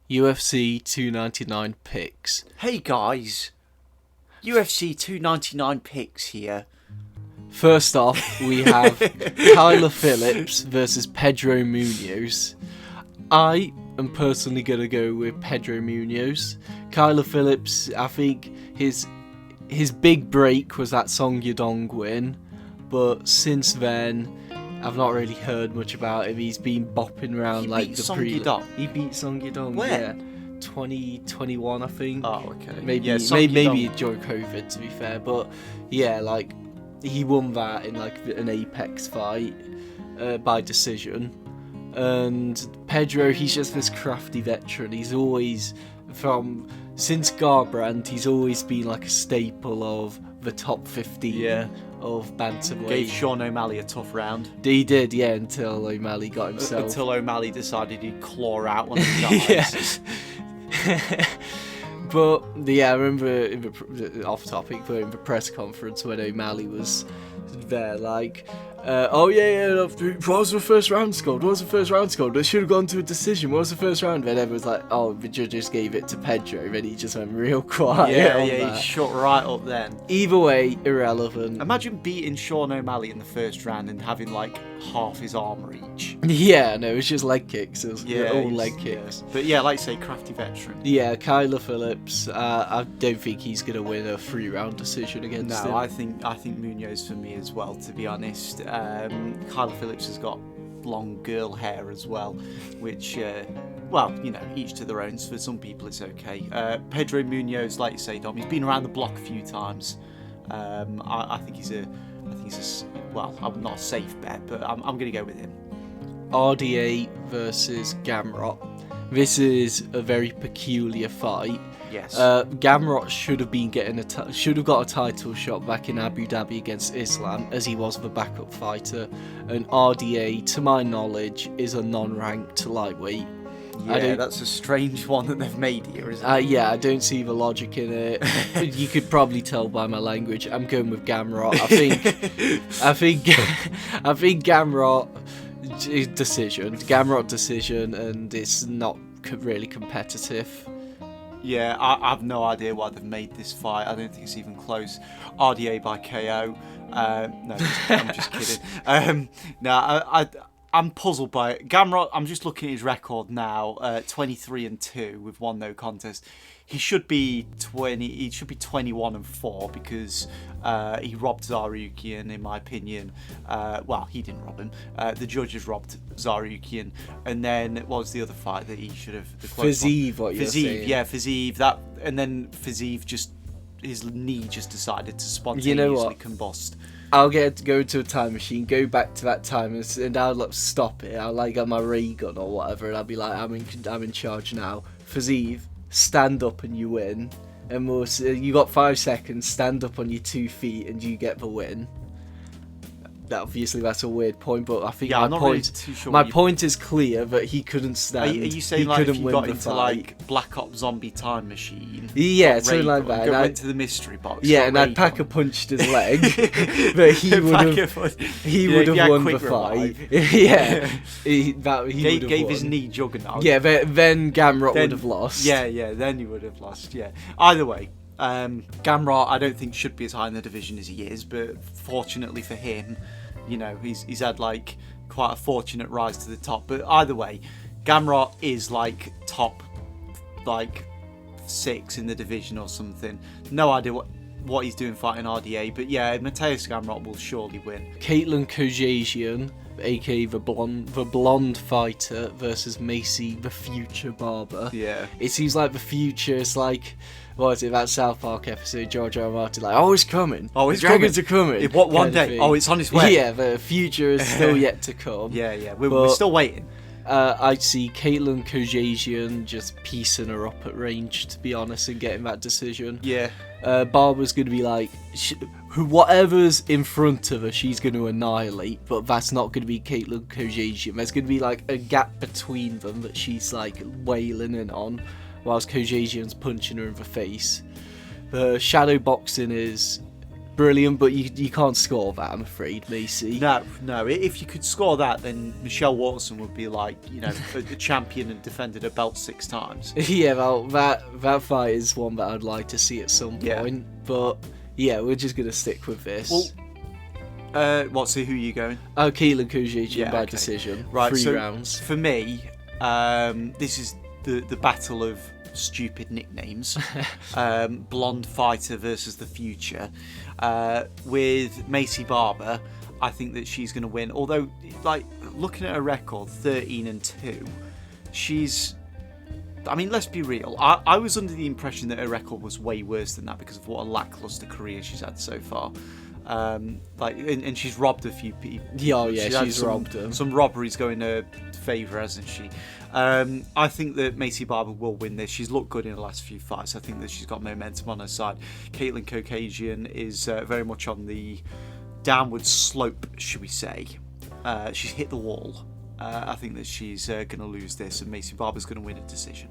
UFC 299 Picks. Hey guys, UFC 299 Picks here. First off, we have Kyler Phillips versus Pedro Munoz. I am personally going to go with Pedro Munoz. Kyler Phillips, I think his big break was that Song Yadong win, but since then, I've not really heard much about him. He's been bopping around like the He beat Song Yadong. When? Yeah, 2021, I think. Oh, okay. Maybe during COVID, to be fair. But yeah, like he won that in like an Apex fight by decision. And Pedro, he's just this crafty veteran. He's always since Garbrandt, he's always been like a staple of the top 15 of bantamweight. Gave Sean O'Malley a tough round. He did, yeah, until O'Malley got himself. Until O'Malley decided he'd claw out one of the guys. But yeah, I remember off topic, but in the press conference when O'Malley was there, like, what was the first round scored? It should have gone to a decision. What was the first round? Then everyone's like, oh, the judges gave it to Pedro. Then he just went real quiet. He shut right up then. Either way, irrelevant. Imagine beating Sean O'Malley in the first round and having like half his arm reach. Yeah, no, it was just leg kicks. It was all leg kicks. But yeah, like you say, crafty veteran. Yeah, Kyler Phillips. I don't think he's gonna win a 3-round decision against him. No, I think Munoz for me as well. To be honest, Kyler Phillips has got long girl hair as well, which, each to their own. For some people, it's okay. Pedro Munoz, like you say, Dom, he's been around the block a few times. I think he's I'm not a safe bet, but I'm going to go with him. RDA versus Gamrot. This is a very peculiar fight. Yes. Gamrot should have got a title shot back in Abu Dhabi against Islam, as he was the backup fighter. And RDA, to my knowledge, is a non-ranked lightweight. Yeah, that's a strange one that they've made here, isn't it? Yeah, I don't see the logic in it. You could probably tell by my language. I'm going with Gamrot. I think Gamrot decision, and it's not really competitive. Yeah, I have no idea why they've made this fight. I don't think it's even close. RDA by KO. No, I'm just kidding. I'm puzzled by it. Gamrot, I'm just looking at his record now. 23-2 with 1 no contest. He should be 21-4 because he robbed Zarukian, in my opinion. He didn't rob him. The judges robbed Zarukian. And then what was the other fight that he should have? Fiziev, what you're saying. Yeah, Fiziev. That, and then Fiziev his knee just decided to spontaneously combust. I'll go to a time machine, go back to that time, and I'll stop it. I'll get my ray gun or whatever, and I'll be like, I'm in charge now. Fiziev, stand up and you win. And you got 5 seconds, stand up on your 2 feet and you get the win. Obviously that's a weird point, but I think my point is clear that he couldn't stand. Are you saying like if you got into like Black Ops Zombie Time Machine? Yeah, something like that. And went to the mystery box. Yeah, and I'd punched his leg, but he would have won the fight. Yeah, he gave his knee juggernaut. Yeah, then Gamrot would have lost. Yeah, then he would have lost. Yeah, either way. Gamrot, I don't think should be as high in the division as he is, but fortunately for him, he's had like quite a fortunate rise to the top. But either way, Gamrot is like top 6 in the division or something. No idea what he's doing fighting RDA, but yeah, Mateusz Gamrot will surely win. Caitlin Kojajian, aka the blonde fighter, versus Macy the future barber. Yeah, it seems like the future is like, what is it, that South Park episode, George R. R. Martin, like, oh, it's coming. Oh, it's dragons are coming. What, one day? Oh, it's on its way. Yeah, the future is still yet to come. Yeah, we're still waiting. I'd see Caitlin Kojajian just piecing her up at range, to be honest, and getting that decision. Yeah. Barber's going to be like, whatever's in front of her, she's going to annihilate, but that's not going to be Caitlin Kojajian. There's going to be like a gap between them that she's like wailing in on, whilst Kojajian's punching her in the face. The shadow boxing is brilliant, but you can't score that, I'm afraid, Macy. No. If you could score that, then Michelle Watson would be like, a champion and defended her belt 6 times. Yeah, well, that fight is one that I'd like to see at some point. But yeah, we're just gonna stick with this. Well, so who are you going? Oh, Keelan Kujic by decision. Right, 3 rounds. For me, this is the battle of stupid nicknames. Blonde fighter versus the future. With Macy Barber, I think that she's going to win. Although, like, looking at her record, 13-2, she's... I mean, let's be real. I was under the impression that her record was way worse than that because of what a lackluster career she's had so far. And she's robbed a few people. She's robbed them. Some robberies go in her favour, hasn't she? I think that Macy Barber will win this. She's looked good in the last few fights. I think that she's got momentum on her side. Caitlin Caucasian is very much on the downward slope, should we say. She's hit the wall. I think that she's going to lose this, and Macy Barber's going to win a decision.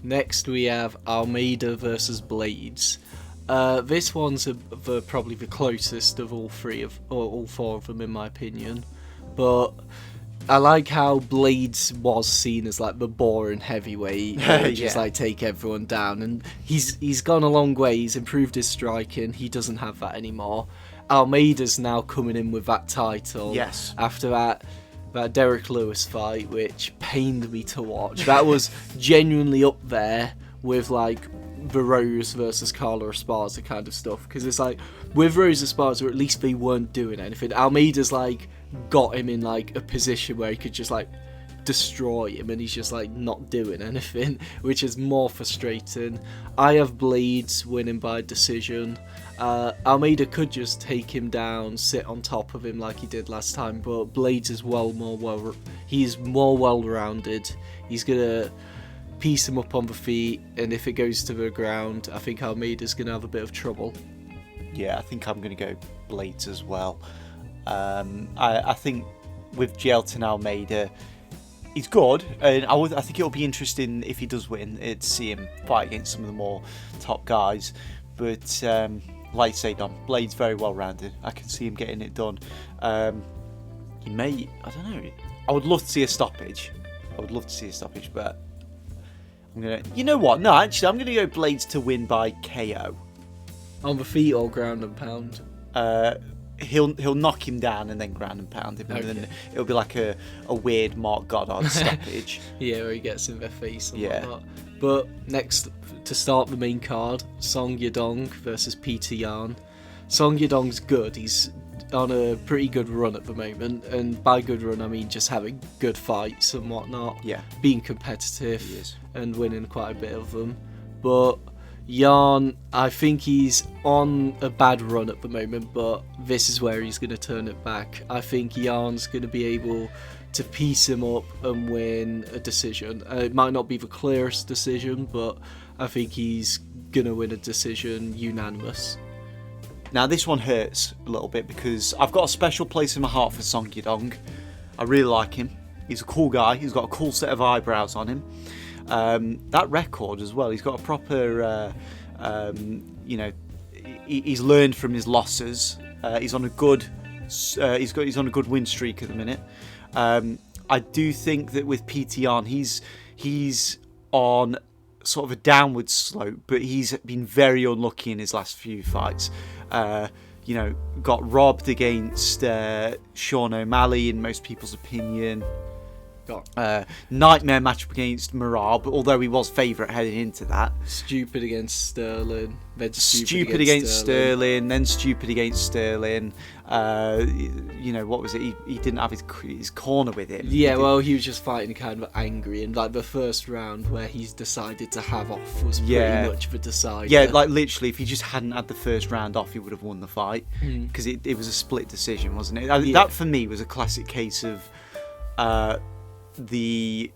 Next, we have Almeida versus Blaydes. This one's probably the closest of all 4 of them, in my opinion. But I like how Blaydes was seen as like the boring heavyweight, just like take everyone down, and he's gone a long way. He's improved his striking. He doesn't have that anymore. Almeida's now coming in with that title. Yes. After that Derek Lewis fight, which pained me to watch. That was genuinely up there with like the Rose versus Carla Esparza kind of stuff, because it's like with Rose Esparza, at least they weren't doing anything. Almeida's like got him in like a position where he could just like destroy him, and he's just like not doing anything, which is more frustrating. I have Blaydes winning by decision. Almeida could just take him down, sit on top of him like he did last time, but Blaydes is he's more well-rounded. He's gonna piece him up on the feet, and if it goes to the ground, I think Almeida's gonna have a bit of trouble. Yeah, I think I'm gonna go Blaydes as well. I think with Jailton Almeida, he's good, and I think it'll be interesting if he does win to see him fight against some of the more top guys. But like you say, Dom, Blaydes very well rounded. I can see him getting it done. He may, I don't know. I would love to see a stoppage. But I'm gonna. You know what? No, actually, I'm gonna go Blaydes to win by KO. On the feet or ground and pound? He'll knock him down and then ground and pound him, and then it'll be like a weird Mark Goddard stoppage. Yeah, where he gets in their face and whatnot. But next, to start the main card, Song Yadong versus Peter Yan. Song Yadong's good. He's on a pretty good run at the moment, and by good run I mean just having good fights and whatnot. Yeah. Being competitive and winning quite a bit of them. But Yan, I think he's on a bad run at the moment, but this is where he's going to turn it back. I think Yan's going to be able to piece him up and win a decision. It might not be the clearest decision, but I think he's going to win a decision unanimous. Now this one hurts a little bit because I've got a special place in my heart for Song Yadong. I really like him. He's a cool guy. He's got a cool set of eyebrows on him. That record as well. He's got a proper, he's learned from his losses. He's on a good, he's on a good win streak at the minute. I do think that with Peter Yan, he's on sort of a downward slope, but he's been very unlucky in his last few fights. Got robbed against Sean O'Malley in most people's opinion. Nightmare matchup against Merab, although he was favourite heading into that. Stupid against Sterling. Then stupid against Sterling. Then stupid against Sterling. What was it? He didn't have his corner with him. Yeah, well, he was just fighting kind of angry, and like the first round where he's decided to have off was pretty much the decider. Yeah, like literally, if he just hadn't had the first round off, he would have won the fight because it was a split decision, wasn't it? That for me was a classic case of the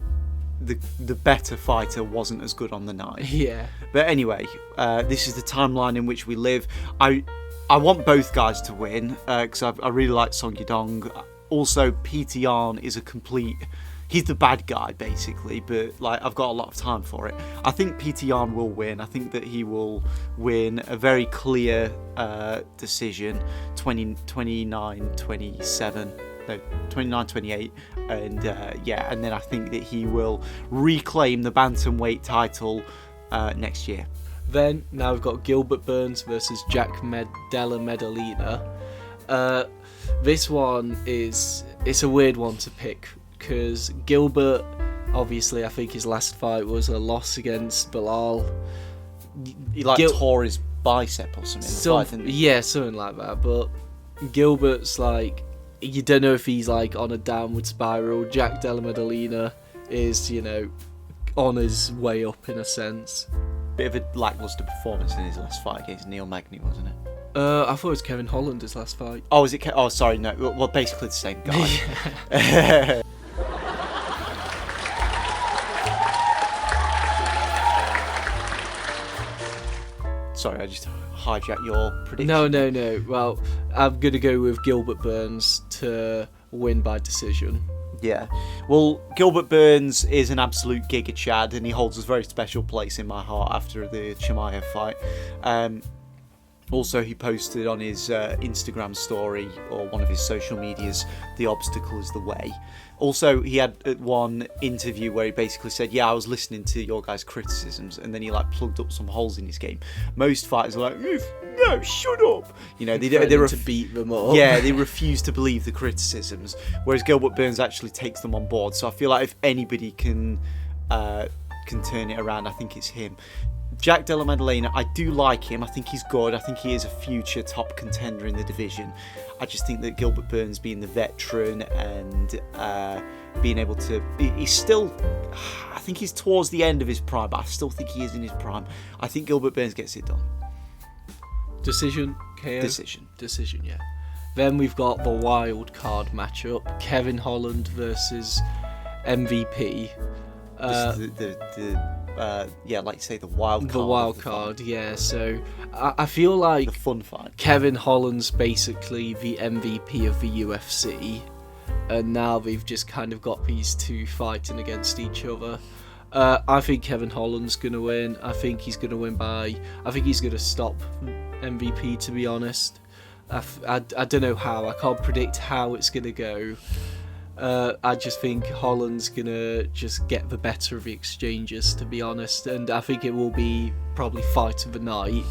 better fighter wasn't as good on the night. Yeah. But anyway, this is the timeline in which we live. I want both guys to win because I really like Song Yadong. Also, Peter Yan is he's the bad guy basically, but like I've got a lot of time for it. I think Peter Yan will win. I think that he will win a very clear decision, 29-27. No, 29-28, and and then I think that he will reclaim the bantamweight title next year. Then now we've got Gilbert Burns versus Jack Della Maddalena. This one it's a weird one to pick because Gilbert, obviously, I think his last fight was a loss against Bilal. He tore his bicep or something. Something like that. But Gilbert's like, you don't know if he's like on a downward spiral. Jack Della Maddalena is, on his way up in a sense. Bit of a lackluster performance in his last fight against Neil Magny, wasn't it? I thought it was Kevin Holland his last fight. Oh, was it? Oh, sorry, no. Well, basically the same guy. Sorry, I just hijacked your prediction. No. Well, I'm going to go with Gilbert Burns to win by decision. Yeah. Well, Gilbert Burns is an absolute giga chad, and he holds a very special place in my heart after the Chimaev fight. Also, he posted on his Instagram story or one of his social medias, "The obstacle is the way." Also, he had one interview where he basically said, "Yeah, I was listening to your guys' criticisms," and then he plugged up some holes in his game. Most fighters are like, "No, shut up!" They to beat them up. Yeah, they refuse to believe the criticisms, whereas Gilbert Burns actually takes them on board. So I feel like if anybody can turn it around, I think it's him. Jack Della Maddalena, I do like him. I think he's good. I think he is a future top contender in the division. I just think that Gilbert Burns, being the veteran and being able to... He's still... I think he's towards the end of his prime, but I still think he is in his prime. I think Gilbert Burns gets it done. Decision, KO? Decision, yeah. Then we've got the wild card matchup. Kevin Holland versus MVP. This is like you say, the wild card. The wild card, yeah. So I feel like the fun fight. Kevin Holland's basically the MVP of the UFC, and now they've just kind of got these two fighting against each other. I think Kevin Holland's gonna win. I think he's gonna win by... I think he's gonna stop MVP, to be honest. I don't know how. I can't predict how it's gonna go. I just think Holland's gonna just get the better of the exchanges, to be honest, and I think it will be probably fight of the night.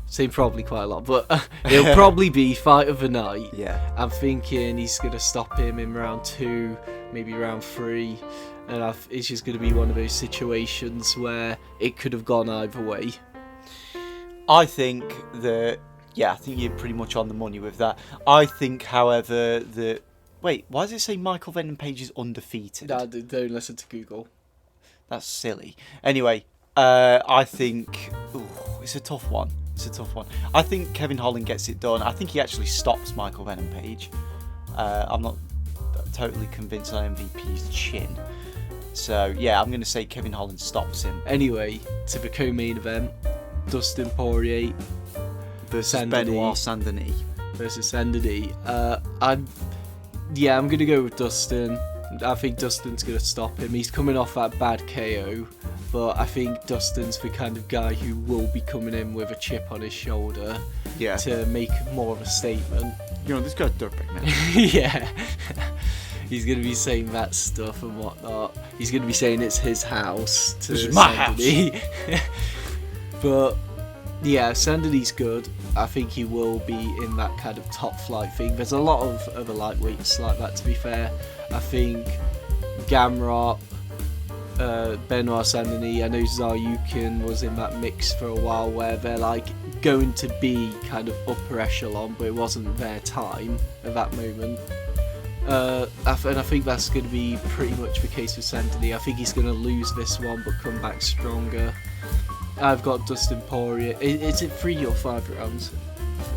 Saying probably quite a lot, but it'll probably be fight of the night. Yeah. I'm thinking he's gonna stop him in round 2, maybe round 3, and it's just gonna be one of those situations where it could have gone either way. I think that... Yeah, I think you're pretty much on the money with that. I think, however, that... Wait, why does it say Michael Venom Page is undefeated? No, don't listen to Google. That's silly. Anyway, I think... it's a tough one. I think Kevin Holland gets it done. I think he actually stops Michael Venom Page. I'm not totally convinced on MVP's chin. So, yeah, I'm going to say Kevin Holland stops him. Anyway, to the co-main event, Dustin Poirier versus Benoit Saint Denis. I'm going to go with Dustin. I think Dustin's going to stop him. He's coming off that bad KO, but I think Dustin's the kind of guy who will be coming in with a chip on his shoulder to make more of a statement. This guy's dirtbag, man. Yeah. He's going to be saying that stuff and whatnot. He's going to be saying it's his house. This is my house. But, yeah, Saint Denis good. I think he will be in that kind of top flight thing. There's a lot of other lightweights like that, to be fair. I think Gamrot, Benoit Saint Denis, I know Zaryukin was in that mix for a while where they're going to be kind of upper echelon, but it wasn't their time at that moment. And I think that's going to be pretty much the case with Saint Denis. I think he's going to lose this one but come back stronger. I've got Dustin Poirier. Is it 3 or 5 rounds?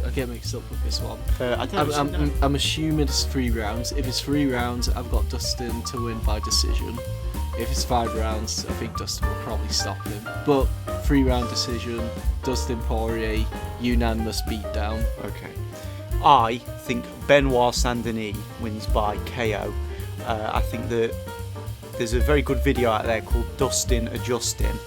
I get mixed up with this one. I'm assuming it's 3 rounds. If it's 3 rounds, I've got Dustin to win by decision. If it's 5 rounds, I think Dustin will probably stop him. But 3-round decision, Dustin Poirier, unanimous beatdown. Okay. I think Benoit Saint Denis wins by KO. I think that there's a very good video out there called Dustin Adjusting,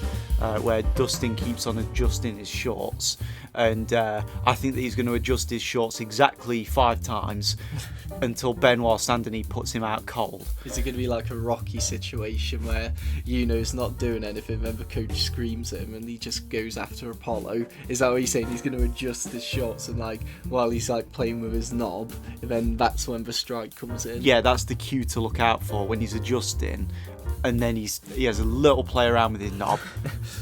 where Dustin keeps on adjusting his shorts, and I think that he's going to adjust his shorts exactly 5 times until Benoit Saint Denis puts him out cold. Is it going to be like a Rocky situation where Yuno's not doing anything, then the coach screams at him and he just goes after Apollo? Is that what you're saying? He's going to adjust his shorts and like while he's like playing with his knob, and then that's when the strike comes in? Yeah, that's the cue to look out for when he's adjusting, and then he has a little play around with his knob.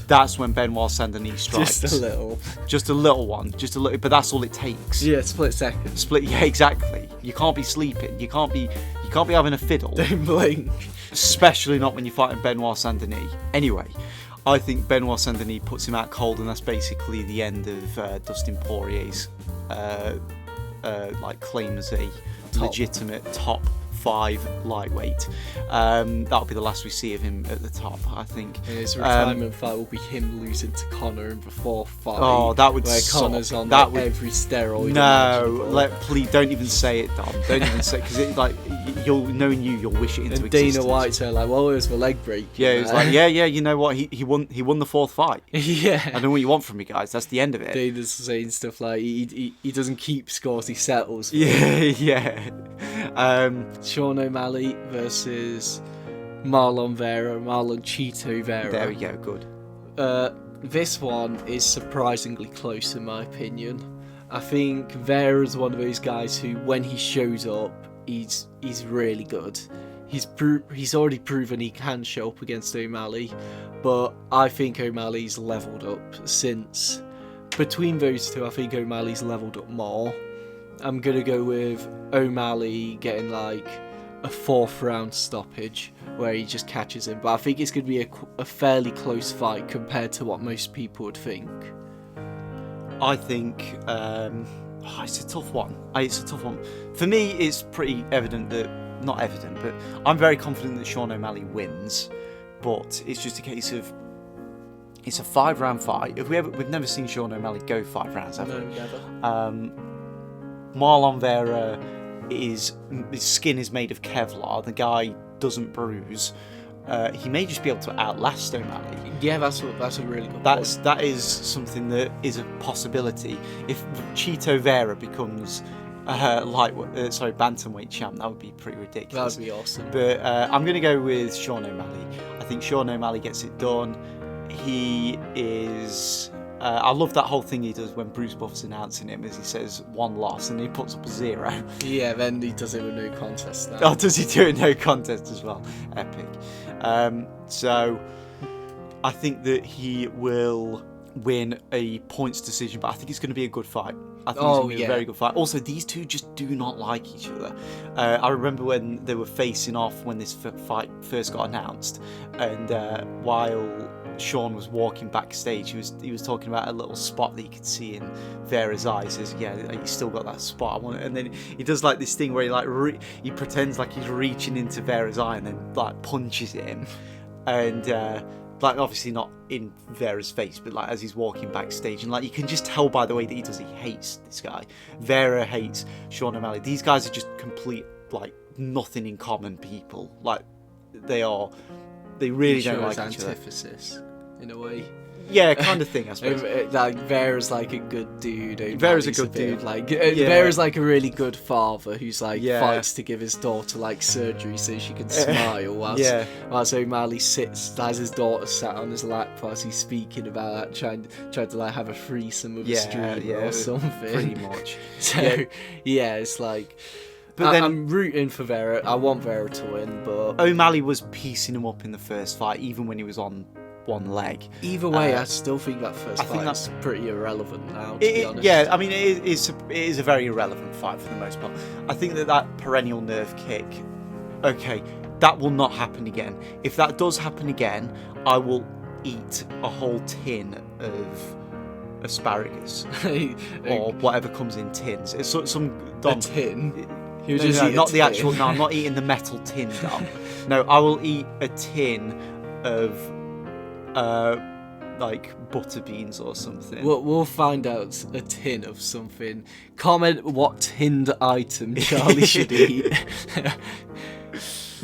That's when Benoit Saint Denis strikes. Just a little one. Just a little, but that's all it takes. Yeah, split second. Yeah, exactly. You can't be sleeping. You can't be having a fiddle. Don't blink. Especially not when you're fighting Benoit Saint Denis. Anyway, I think Benoit Saint Denis puts him out cold, and that's basically the end of Dustin Poirier's claim as a legitimate top 5 lightweight. That'll be the last we see of him at the top, I think. And his retirement fight will be him losing to Conor in the 4th fight. Oh, that would where suck. Conor's on every steroid. No, please don't even say it, Dom. Don't even say it, because knowing you'll wish it into and existence. Dana White's like, well, it was the leg break. Yeah, he was like, yeah, you know what? He won the 4th fight. Yeah. I don't know what you want from me, guys. That's the end of it. Dana's saying stuff like he doesn't keep scores, he settles. Yeah. Sean O'Malley versus Marlon Cheeto Vera. There we go, good. This one is surprisingly close in my opinion. I think Vera's one of those guys who, when he shows up, he's really good. He's already proven he can show up against O'Malley, but I think O'Malley's leveled up since. Between those two, I think O'Malley's leveled up more. I'm going to go with O'Malley getting like a 4th round stoppage where he just catches him. But I think it's going to be a fairly close fight compared to what most people would think. I think it's a tough one. For me, it's pretty evident that, not evident, but I'm very confident that Sean O'Malley wins. But it's just a case of, it's a 5-round fight. We've never seen Sean O'Malley go 5 rounds, have we? No, never. Marlon Vera, his skin is made of Kevlar. The guy doesn't bruise. He may just be able to outlast O'Malley. Yeah, that's a really good point. That is something that is a possibility. If Cheeto Vera becomes bantamweight champ, that would be pretty ridiculous. That would be awesome. But I'm going to go with Sean O'Malley. I think Sean O'Malley gets it done. He is... I love that whole thing he does when Bruce Buff's announcing him, as he says 1 loss and he puts up a 0. Yeah, then he does it with no contest now. Oh, does he do it no contest as well? Epic. So I think that he will win a points decision, but I think it's going to be a good fight. I think it's going to be a very good fight. Also, these two just do not like each other. I remember when they were facing off when this fight first got announced, and while Sean was walking backstage, he was talking about a little spot that you could see in Vera's eyes. He says, yeah, you still got that spot. I want it. And then he does like this thing where he pretends like he's reaching into Vera's eye and then like punches him, and like obviously not in Vera's face, but like as he's walking backstage, and like you can just tell by the way that he does, he hates this guy. Vera hates Sean O'Malley. These guys are just complete like nothing in common people. Like they really don't like each other. Antithesis, in a way. Yeah, kind of thing, I suppose. Like Vera's like a good dude. Vera's a good dude. Vera's like a really good father who's like fights to give his daughter like surgery so she can smile. Whilst O'Malley has his daughter sat on his lap whilst he's speaking about trying to like have a threesome with a streamer or something. Pretty much. So it's like. But then I'm rooting for Vera. I want Vera to win, but O'Malley was piecing him up in the first fight, even when he was on one leg. Either way, I still think that first fight is pretty irrelevant now, to be honest. Yeah, I mean, it is a very irrelevant fight for the most part. I think that perennial nerve kick, okay, that will not happen again. If that does happen again, I will eat a whole tin of asparagus or whatever comes in tins. It's a tin? Not the actual. No, I'm not eating the metal tin, Dom. No, I will eat a tin of like butter beans or something. We'll find out a tin of something. Comment what tinned item Charlie should eat.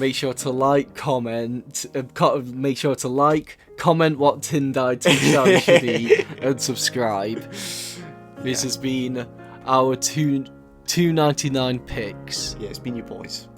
Make sure to like, comment. Make sure to like, comment what tin died to Charlie should eat, and subscribe. This has been our $2.99 picks. Yeah, it's been your boys.